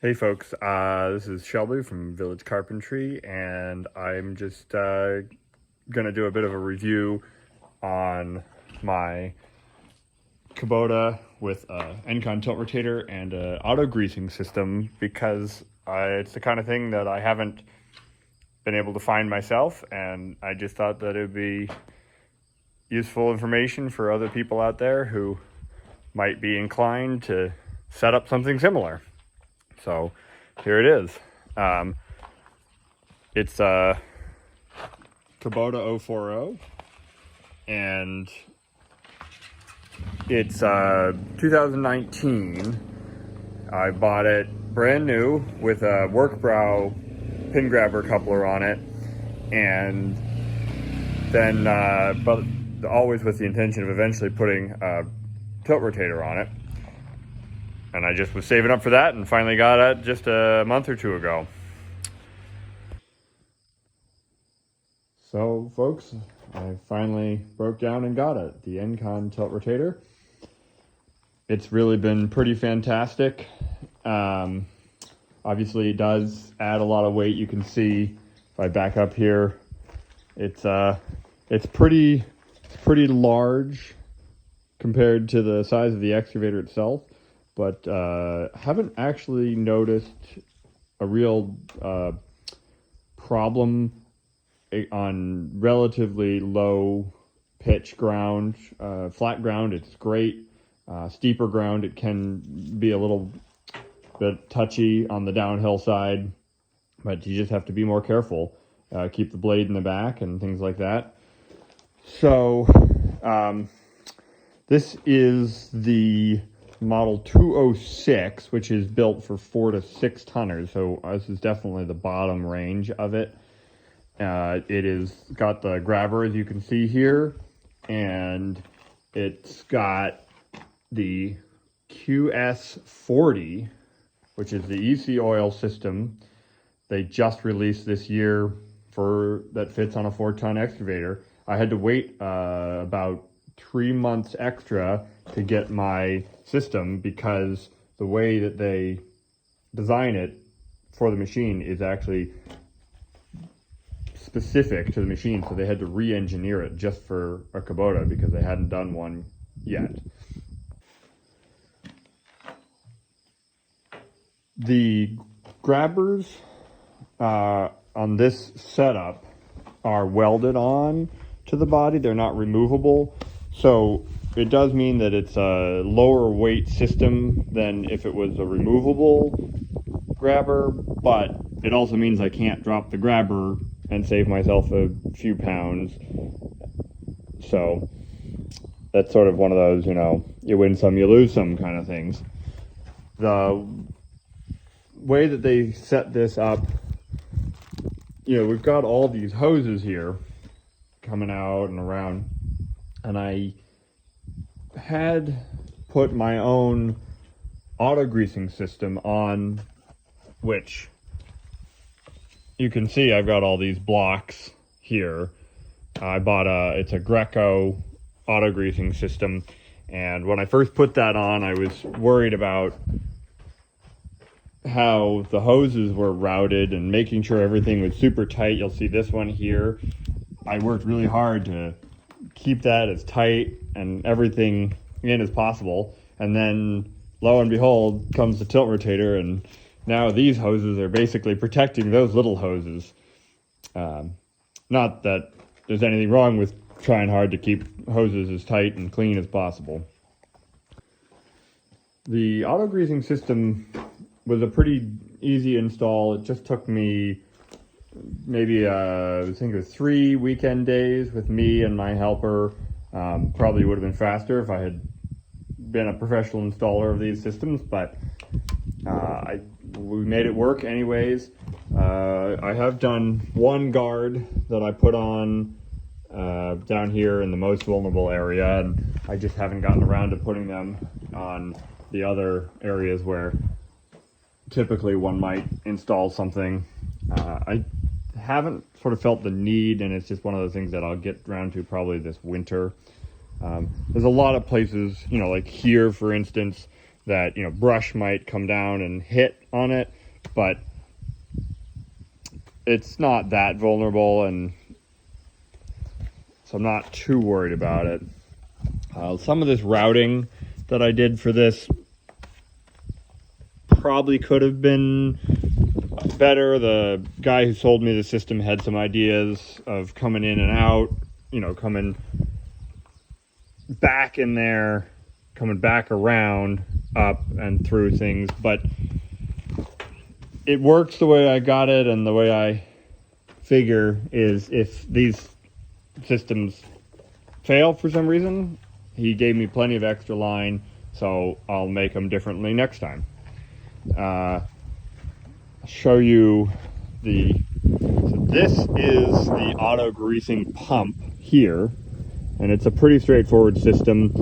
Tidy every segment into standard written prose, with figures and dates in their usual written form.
Hey folks, this is Shelby from Village Carpentry, and I'm just going to do a bit of a review on my Kubota with a Engcon tilt rotator and an auto greasing system, because it's the kind of thing that I haven't been able to find myself, and I just thought that it would be useful information for other people out there who might be inclined to set up something similar. So here it is. It's a Kubota 040, and it's 2019. I bought it brand new with a work brow pin grabber coupler on it, and then but always with the intention of eventually putting a tilt rotator on it. And I just was saving up for that and finally got it just a month or two ago. So folks, I finally broke down and got it, the Engcon tilt rotator. It's really been pretty fantastic. Obviously it does add a lot of weight. You can see if I back up here, it's pretty large compared to the size of the excavator itself. But haven't actually noticed a real problem on relatively low pitch ground. Flat ground, it's great. Steeper ground, it can be a little bit touchy on the downhill side, but you just have to be more careful. Keep the blade in the back and things like that. So this is the Model 206, which is built for 4 to 6 tonners, so this is definitely the bottom range of it. It is got the grabber, as you can see here, and it's got the KX040, which is the EC oil system they just released this year that fits on a 4-ton excavator. I had to wait about 3 months extra to get my system, because the way that they design it for the machine is actually specific to the machine, so they had to re-engineer it just for a Kubota because they hadn't done one yet. The grabbers on this setup are welded on to the body. They're not removable. So it does mean that it's a lower weight system than if it was a removable grabber, but it also means I can't drop the grabber and save myself a few pounds. So that's sort of one of those, you win some, you lose some kind of things. The way that they set this up, we've got all these hoses here coming out and around. And I had put my own auto greasing system on, which you can see I've got all these blocks here. I bought it's a Greco auto greasing system, and when I first put that on, I was worried about how the hoses were routed and making sure everything was super tight. You'll see this one here. I worked really hard to keep that as tight and everything in as possible, and then lo and behold comes the tilt rotator, and now these hoses are basically protecting those little hoses. Not that there's anything wrong with trying hard to keep hoses as tight and clean as possible. The auto greasing system was a pretty easy install. It just took me maybe I think it was 3 weekend days with me and my helper. Probably would have been faster if I had been a professional installer of these systems, but we made it work anyways. I have done one guard that I put on down here in the most vulnerable area, and I just haven't gotten around to putting them on the other areas where typically one might install something. I haven't sort of felt the need, and it's just one of those things that I'll get around to probably this winter. There's a lot of places, like here, for instance, that, you know, brush might come down and hit on it, but it's not that vulnerable, and so I'm not too worried about it. Some of this routing that I did for this probably could have been better. The guy who sold me the system had some ideas of coming in and out, you know, coming back in there, coming back around, up and through things, but it works the way I got it, and the way I figure is if these systems fail for some reason, he gave me plenty of extra line, so I'll make them differently next time. I'll show you so this is the auto greasing pump here, and it's a pretty straightforward system.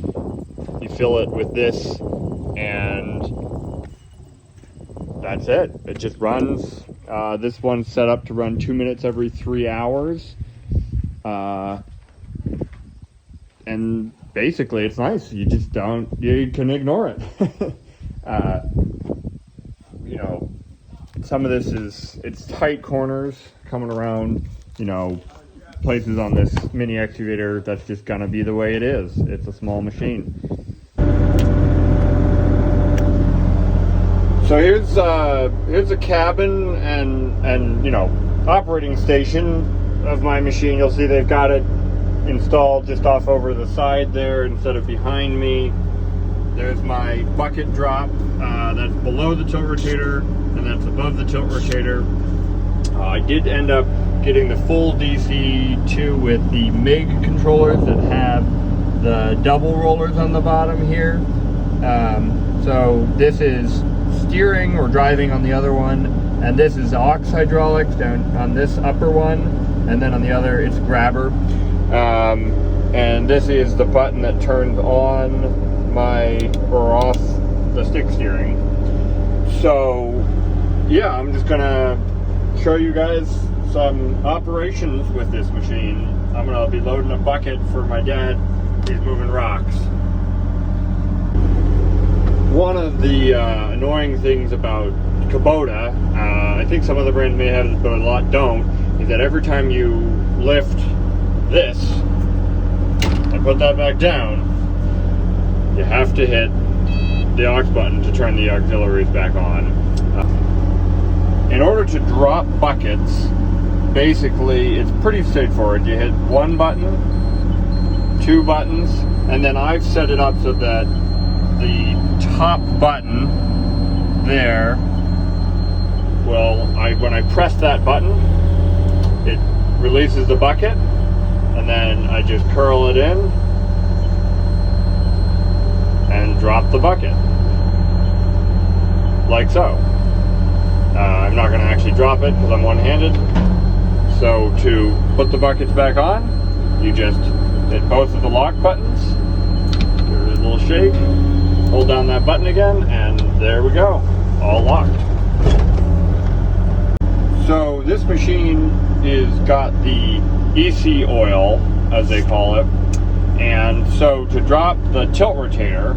You fill it with this, and that's it. It just runs. This one's set up to run 2 minutes every 3 hours. And basically it's nice. You can ignore it. You know, some of this it's tight corners coming around, you know, places on this mini excavator. That's just gonna be the way it is. It's a small machine. So here's a cabin and you know, operating station of my machine. You'll see they've got it installed just off over the side there instead of behind me. There's my bucket drop that's below the tilt rotator, and that's above the tilt rotator. I did end up getting the full DC2 with the MIG controllers that have the double rollers on the bottom here. So this is steering or driving on the other one, and this is aux hydraulics down on this upper one, and then on the other it's grabber. And this is the button that turns on or off the stick steering. So yeah, I'm just gonna show you guys some operations with this machine. I'm gonna be loading a bucket for my dad. He's moving rocks. One of the annoying things about Kubota, I think some other brands may have this, but a lot don't, is that every time you lift this and put that back down, you have to hit the aux button to turn the auxiliaries back on. In order to drop buckets, basically it's pretty straightforward. You hit one button, 2 buttons, and then I've set it up so that the top button there when I press that button, it releases the bucket, and then I just curl it in and drop the bucket like so. I'm not going to actually drop it because I'm one-handed, so to put the buckets back on, you just hit both of the lock buttons, give it a little shake, hold down that button again, and there we go, all locked. So this machine is got the EC oil, as they call it, and so to drop the tilt rotator,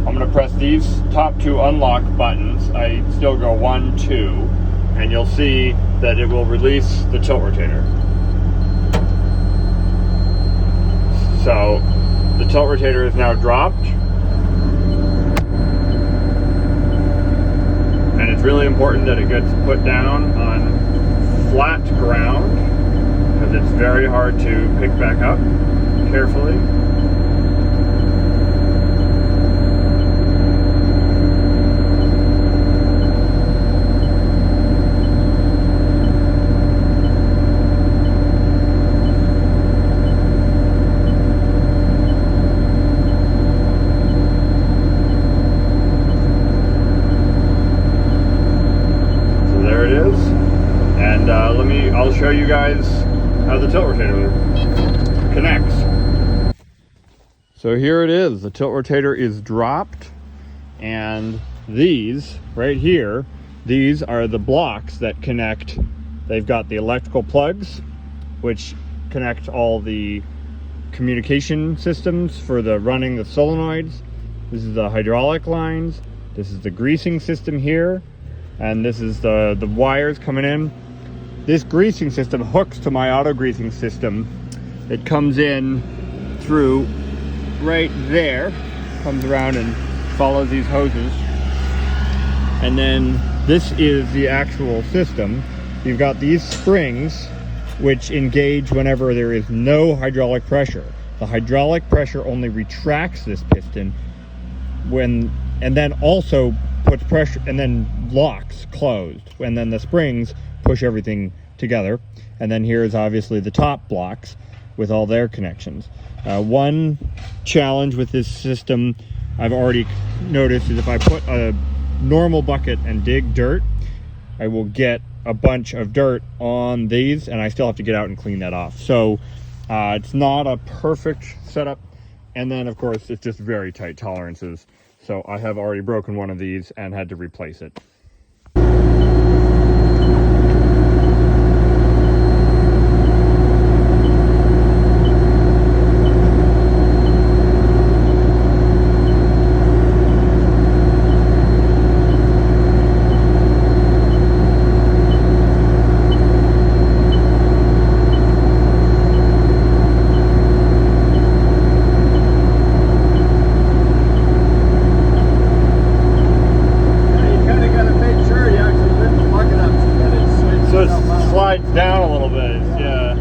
I'm going to press these top 2 unlock buttons. I still go 1, 2, and you'll see that it will release the tilt rotator. So the tilt rotator is now dropped, and it's really important that it gets put down on flat ground because it's very hard to pick back up carefully. I'll show you guys how the tilt rotator connects. So here it is. The tilt rotator is dropped, and these right here, these are the blocks that connect. They've got the electrical plugs, which connect all the communication systems for running the solenoids. This is the hydraulic lines. This is the greasing system here, and this is the wires coming in. This greasing system hooks to my auto greasing system. It comes in through right there, comes around and follows these hoses. And then this is the actual system. You've got these springs which engage whenever there is no hydraulic pressure. The hydraulic pressure only retracts this piston and then also puts pressure and then locks closed. And then the springs push everything together. And then here's obviously the top blocks with all their connections. One challenge with this system I've already noticed is if I put a normal bucket and dig dirt, I will get a bunch of dirt on these, and I still have to get out and clean that off. So it's not a perfect setup. And then of course it's just very tight tolerances. So I have already broken one of these and had to replace it. Down a little bit, yeah.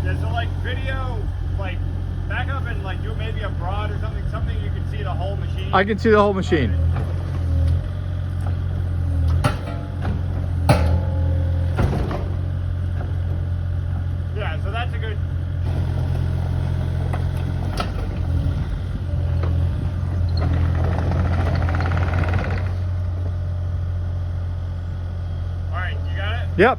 Yeah, so like video, like back up and like do maybe a broad or something you can see the whole machine. I can see the whole machine. Yeah, so that's a good. Yep.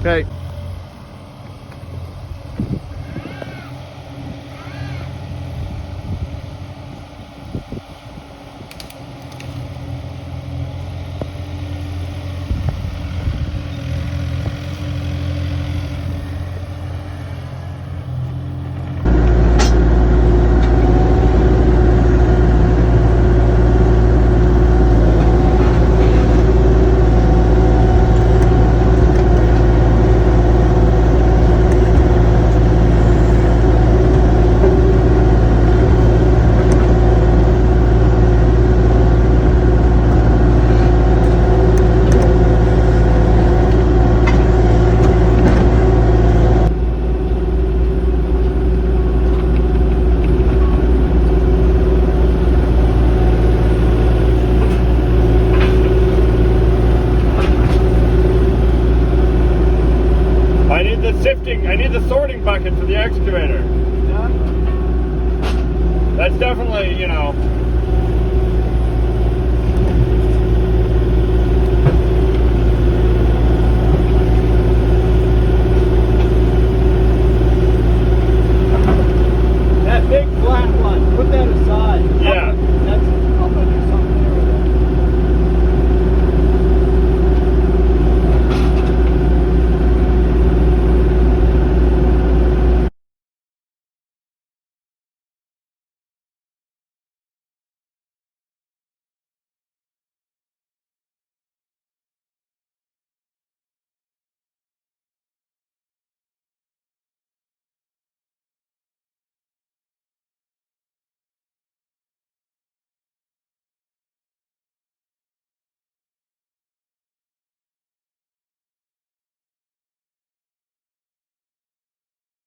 Okay. I need the sorting bucket for the excavator. Yeah. That's definitely, you know,